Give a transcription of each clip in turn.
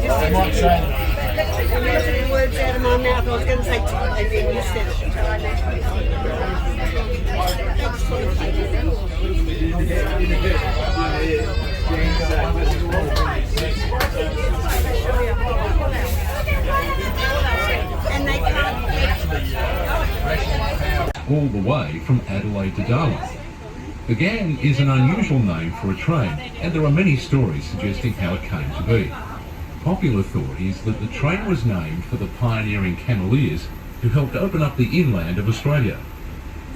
I might say Taking words out of my mouth. I was going to say Thailand, and then you said and they can't all the way from Adelaide to Darwin. The Ghan is an unusual name for a train, and there are many stories suggesting how it came to be. Popular thought is that the train was named for the pioneering cameleers who helped open up the inland of Australia.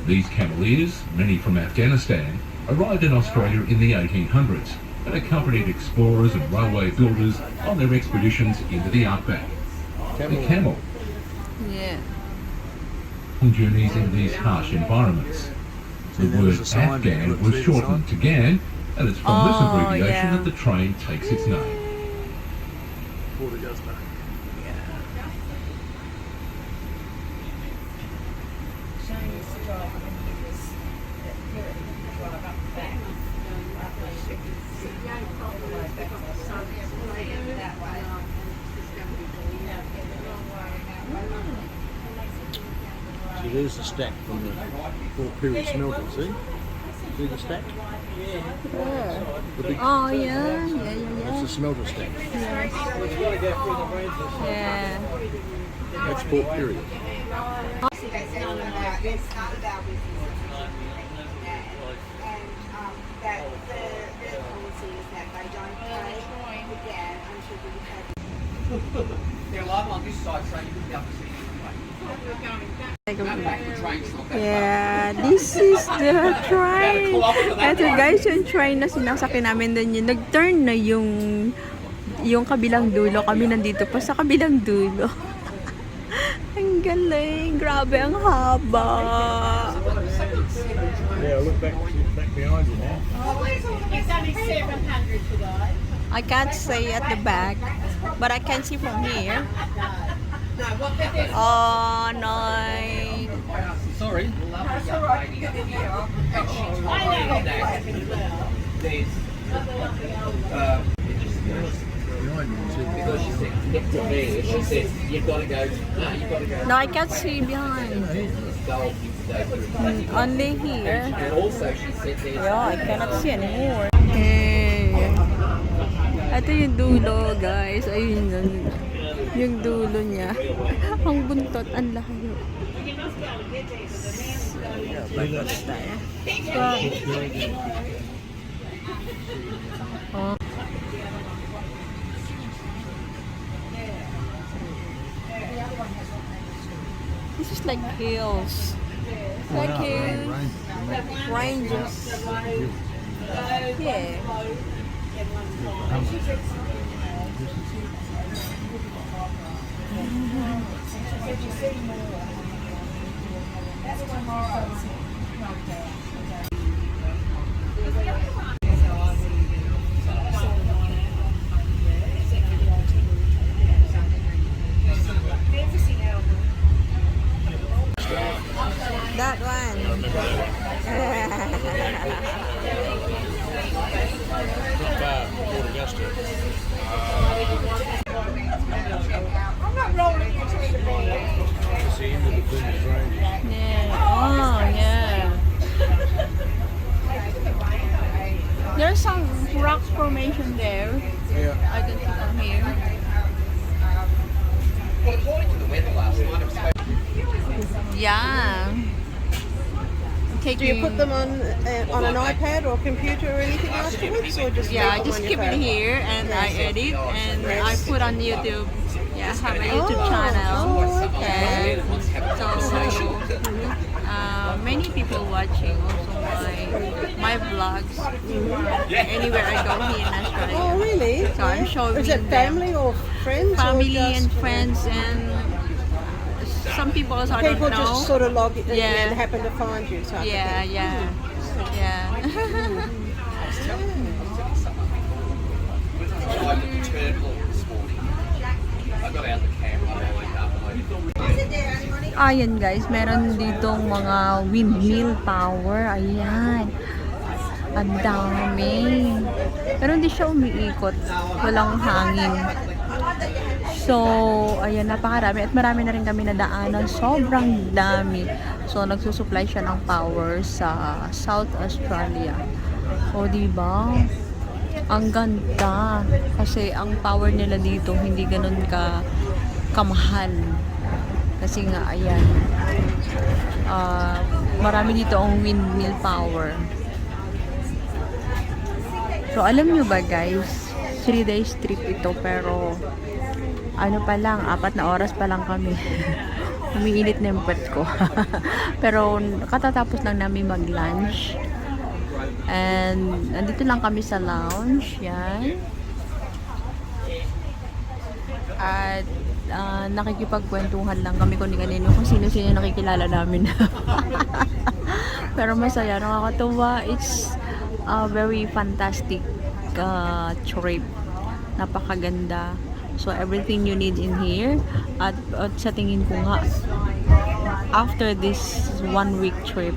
These cameleers, many from Afghanistan, arrived in Australia in the 1800s and accompanied explorers and railway builders on their expeditions into the outback. The camel. Yeah. Journeys in these harsh environments. The word Afghan was shortened to Ghan, and it's from this abbreviation that the train takes its name. So there's the stack from the Port Period smelter, see? See the stack? Yeah. The big, Oh, yeah. Yeah. that's the smelter stack. Yes. Yeah. That's Port Period. They're live on this side, so you can be able to see Yeah, this is the train. Ito guys, yung train na sinasakyan namin doon yun. Nag-turn na yung kabilang dulo. Kami nandito pa sa kabilang dulo. Ang galing. Grabe, ang haba. Yeah, look back behind you now. It's only 700 today. I can't say at the back, but I can see from here. Oh, nice. Sorry. That's all right. You get the view. And she's holding that. There's Behind you, see the because she said next to me, she said you've got to go. No, you've got to go. No, I can't see behind. Gold Only here. and also she said there's Yeah, I cannot see anymore. Hey. Ito yung dulo, guys. Ayun yun. Yung dulo niya. Ang buntot, ang layo. Balik tayo. Oh. This is like hills. Like hills. Ranges. Yeah. That one. I'm not rolling into the bed. It's the end of the Plymouth Range. Yeah. Oh, yeah. There's some rock formation there. Yeah. I can see from here. well, according to the weather last night, it was supposed Yeah. Do you put them on an iPad or computer or anything afterwards, or just Yeah, I leave them just on keep your it phone? here and I edit and I put on YouTube. Yeah, have a YouTube Oh, channel. okay. And so many people watching also my vlogs. Anywhere I go here in Australia. Oh, really? So I'm showing Is it them. family or friends? Family or just and friends and some people also I people don't know. just sort of log in Yeah. and happen to find you. Type Yeah, of thing. yeah, yeah. to I looked at Turtle this morning. I got out the camera and I went up and I Ayan guys, meron ditong mga windmill power. Ayan. Ang dami. Pero hindi siya umiikot. Walang hangin. So, ayan, napakarami. At marami na rin kami nadaanan. Sobrang dami. So, nagsusupply siya ng power sa South Australia. O, diba? Ang ganda. Kasi ang power nila dito, hindi ganun kamahal. Kasi nga, ayan. Marami dito ang windmill power. So, alam nyo ba guys, 3 days trip ito, pero ano pa lang, 4 na oras pa lang kami. Umiinit na yung puwet ko. Pero katatapos lang namin mag-lunch. And nandito lang kami sa lounge. Yan. At nakikipagkwentuhan lang kami kung kanino, kung sino-sino nakikilala namin. Pero masaya, nakakatuwa. It's a very fantastic trip. Napakaganda. So, everything you need in here. At sa tingin ko nga, after this 1-week trip,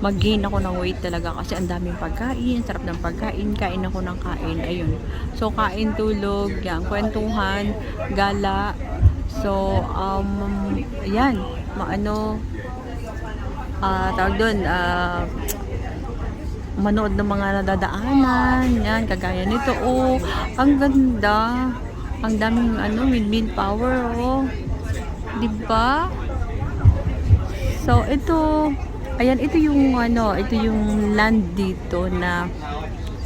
mag-gain ako ng weight talaga kasi ang daming pagkain, sarap ng pagkain, kain ako ng kain, ayun. So, kain, tulog, yan, kwentuhan, gala. So, yan, tawag doon, manood ng mga nadadaanan, yan, kagaya nito, oh, ang ganda. Ang daming windmill power, oh. 'Di ba? So ito, ayan, ito yung land dito na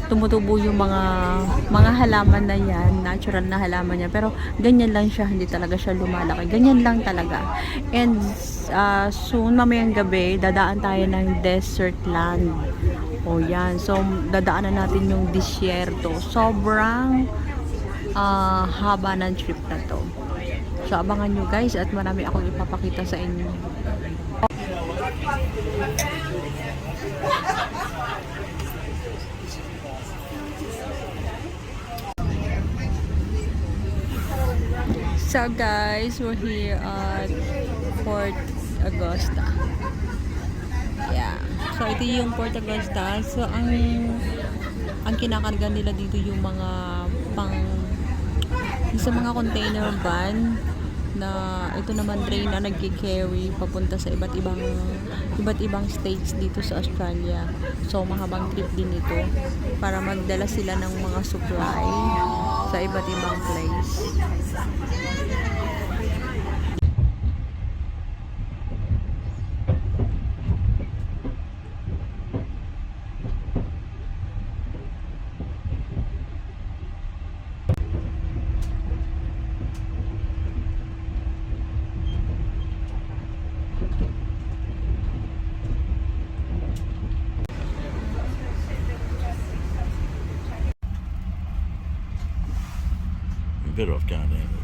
tumutubo yung mga halaman na yan, natural na halaman niya. Pero ganyan lang siya, hindi talaga siya lumalaki. Ganyan lang talaga. And soon, mamayang gabi, dadaan tayo ng desert land. O yan. So dadaanan natin yung disyerto. Sobrang haba ng trip na to. So abangan nyo guys, at marami akong ipapakita sa inyo. So guys, we're here at Port Augusta. Yeah. So ito yung Port Augusta. So ang kinakarga nila dito yung mga sa mga container van, na ito naman train na nagki-carry papunta sa iba't ibang states dito sa Australia. So mahabang trip din ito para magdala sila ng mga supply sa iba't ibang place. Better off going down to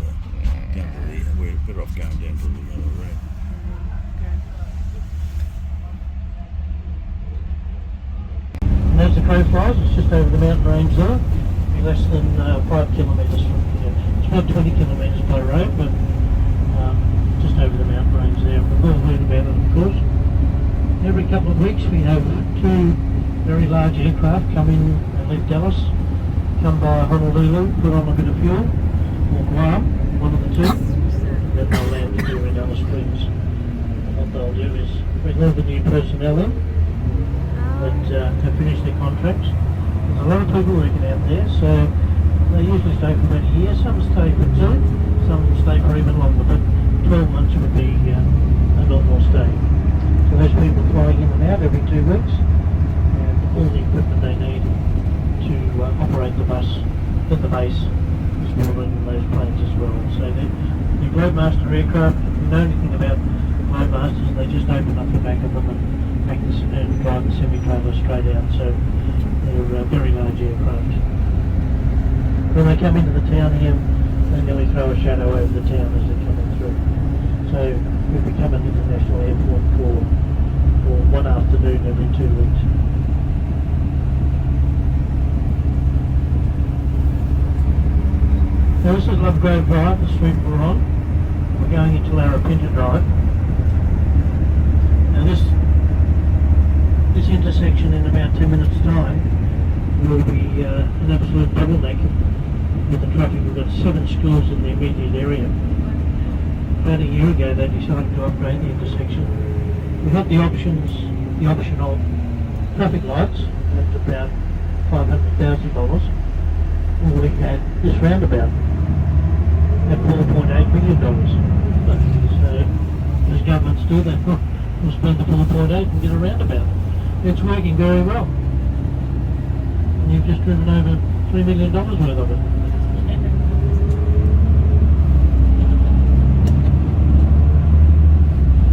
we're better off going down to the yellow road. And as the crow flies, it's just over the mountain range there, less than 5 kilometres from here. It's about 20 kilometres by road, but just over the mountain range there. We've all heard about it, of course. Every couple of weeks we have 2 very large aircraft come in and leave Dallas, come by Honolulu, put on a bit of fuel, or Guam, one of the two, then they'll land here in Alice Springs. And what they'll do is bring all the new personnel in that have finished their contracts. There's a lot of people working out there, so they usually stay for about a year. Some stay for 2, some stay for even longer, but 12 months would be a normal stay. So those people flying in and out every 2 weeks, and all the equipment they need to operate the bus at the base is building those planes as well. So the Globemaster aircraft, if you know anything about Globemasters, they just open up the back of them and drive the semi-trailer straight out. So they're very large aircraft. When they come into the town here, they nearly throw a shadow over the town as they're coming through. So we've become an international airport for one afternoon every 2 weeks. Now this is Lovegrove Drive, the street we're on. We're going into Larapinta Drive. Now this intersection in about 2 minutes time will be an absolute bottleneck with the traffic. We've got 7 schools in the immediate area. About a year ago they decided to upgrade the intersection. We had the option of traffic lights at about $500,000, or we had this roundabout at $4.8 million. So as governments do, they will spend the 4.8 and get a roundabout. It's working very well. And you've just driven over $3 million worth of it.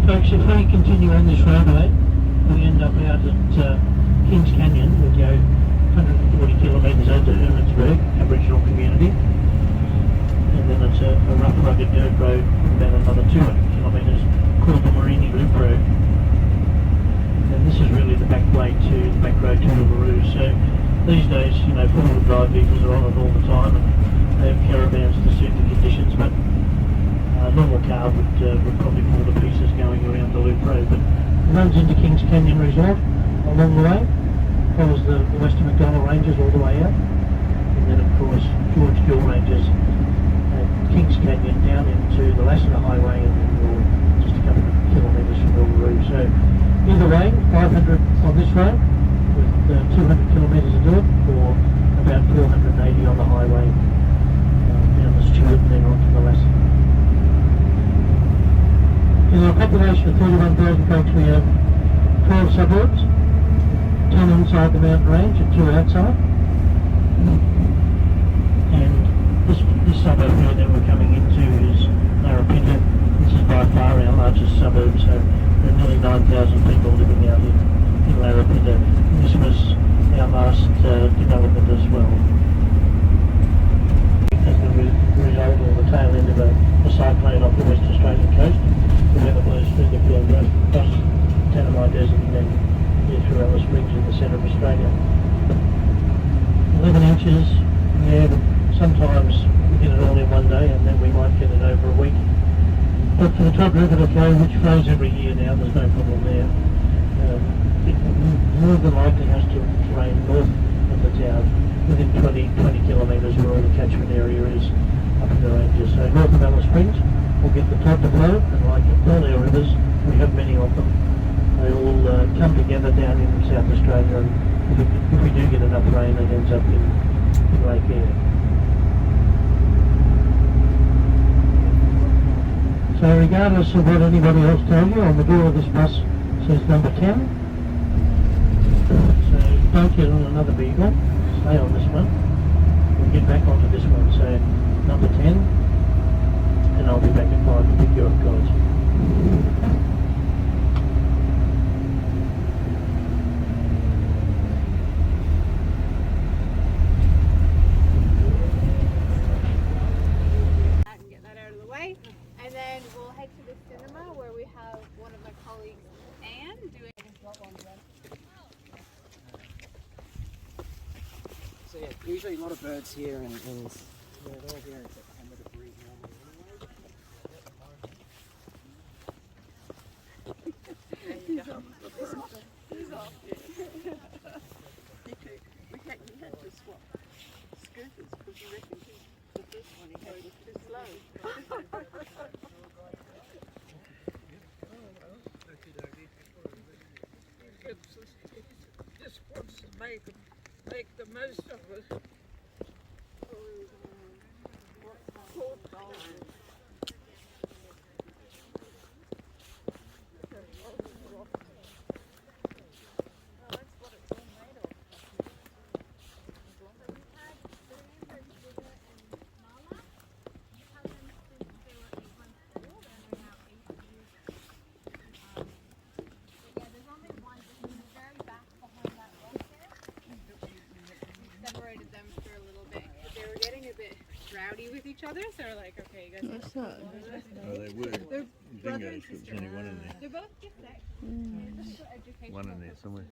Folks, if we continue on this roadway, we end up out at Kings Canyon. We go 140 kilometres out to Hermansburg, Aboriginal community, and then it's a rough rugged dirt road about another 200 kilometres called the Morini Loop Road. And this is really the back road to Uluru. So these days, you know, 4-wheel drive vehicles are on it all the time, and they have caravans to suit the conditions, but a normal car would probably fall to pieces going around the loop road. But it runs into Kings Canyon Resort along the way, follows the Western McDonnell Ranges all the way out, and then of course George Gill Ranges at Kings Canyon down into the Lassiter Highway, and then you're just a couple of kilometres from Uluru. So either way, 500 on this road with 200 kilometres to do it, or about 480 on the highway down the Stewart and then onto the Lassiter. In our population of 31,000 folks, we have 12 suburbs, 10 inside the mountain range and 2 outside. And this suburb here that we're coming into is Larapinta. This is by far our largest suburb, so there are nearly 9,000 people living out in Larapinta. And this was our last development as well. As the result or the tail end of a cyclone off the West Australian coast, the weather blows through the Pilbara, across Tanami Desert, and then here through Alice Springs in the centre of Australia. 11 inches, yeah, but sometimes we get it all in one day, and then we might get it over a week. But for the Todd River to flow, which flows every year now, there's no problem there. It more than likely has to rain north of the town, within 20 kilometres where all the catchment area is up in the ranges. So north of Alice Springs, we'll get the Todd to flow, and like all our rivers, we have many of them. They all come together down in South Australia, and if we do get enough rain, it ends up in Lake Eyre. So regardless of what anybody else tells you, on the door of this bus says number 10. So don't get on another vehicle, stay on this one. We'll get back onto this one, so number 10, and I'll be back at 5 to pick you up, guys. And then we'll head to the cinema where we have one of my colleagues, Anne, doing. So yeah, usually a lot of birds here, and they're all here except for some of the breed normally We had to swap scooters because you reckon the first one he had was too slow. Just wants to make the most of it. Separated them for a little bit, but they were getting a bit rowdy with each other, so we're like, okay, you guys. Oh, they were. They're brother and Dingoes, but sister. there's only one in there. They're both gift sex. One in there somewhere.